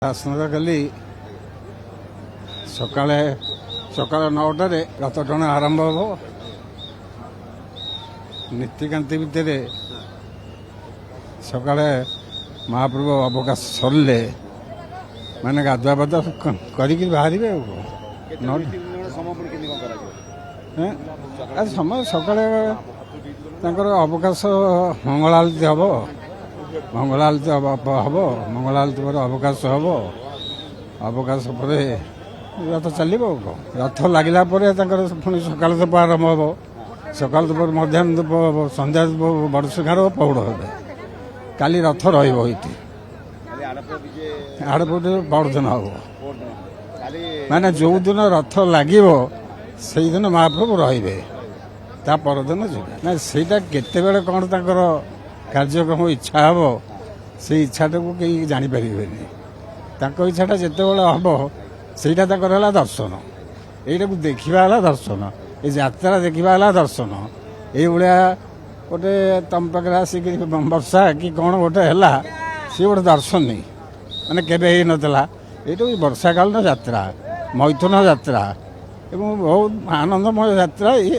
ଆସନ୍ତାକାଲି ସକାଳ 9ଟାରେ ରଥ ଟଣା ଆରମ୍ଭ ହେବ। ନୀତିକାନ୍ତି ଭିତରେ ସକାଳେ ମହାପ୍ରଭୁ ଅବକାଶ ସରିଲେ ମାନେ ଗାଧୁଆ ପାଧୁଆ କରିକି ବାହାରିବେ ଆଉ ସମୟ ସକାଳେ ତାଙ୍କର ଅବକାଶ ମଙ୍ଗଳ ଆଳତି ହେବ। ମଙ୍ଗଳ ଆଳତି ହେବ ମଙ୍ଗଳ ଆଳତି ପରେ ଅବକାଶ ହେବ। ଅବକାଶ ପରେ ରଥ ଚାଲିବ ଆଉ କ'ଣ। ରଥ ଲାଗିଲା ପରେ ତାଙ୍କର ପୁଣି ସକାଳ ଧୂପ ଆରମ୍ଭ ହେବ। ସକାଳ ଧୂପ ମଧ୍ୟାହ୍ନ ଧୂପ ହେବ, ସନ୍ଧ୍ୟା ଧୂପ ବଡ଼ଶିଖାର ପହୁଡ଼ ହେବେ। କାଲି ରଥ ରହିବ ଏଇଠି ଆଡ଼ପଟେ ପରଦିନ ହେବ। ମାନେ ଯେଉଁଦିନ ରଥ ଲାଗିବ ସେଇଦିନ ମହାପ୍ରଭୁ ରହିବେ, ତା ପରଦିନ ଯିବେ। ନା ସେଇଟା କେତେବେଳେ କ'ଣ ତାଙ୍କର କାର୍ଯ୍ୟକ୍ରମ ଇଚ୍ଛା ହେବ, ସେଇ ଇଚ୍ଛାଟାକୁ କେହି ଜାଣିପାରିବେନି। ତାଙ୍କ ଇଚ୍ଛାଟା ଯେତେବେଳେ ହେବ ସେଇଟା ତାଙ୍କର ହେଲା ଦର୍ଶନ। ଏଇଟାକୁ ଦେଖିବା ହେଲା ଦର୍ଶନ। ଏ ଯାତ୍ରା ଦେଖିବା ହେଲା ଦର୍ଶନ। ଏଇଭଳିଆ ଗୋଟେ ତମ ପାଖରେ ଆସିକି ବର୍ଷା କି କ'ଣ ଗୋଟେ ହେଲା, ସିଏ ଗୋଟେ ଦର୍ଶନୀ ମାନେ କେବେ ହେଇନଥିଲା। ଏଇଟା ବର୍ଷାକାଳୀନ ଯାତ୍ରା, ମୈଥୁନ ଯାତ୍ରା ଏବଂ ବହୁତ ଆନନ୍ଦମୟ ଯାତ୍ରା ଇଏ।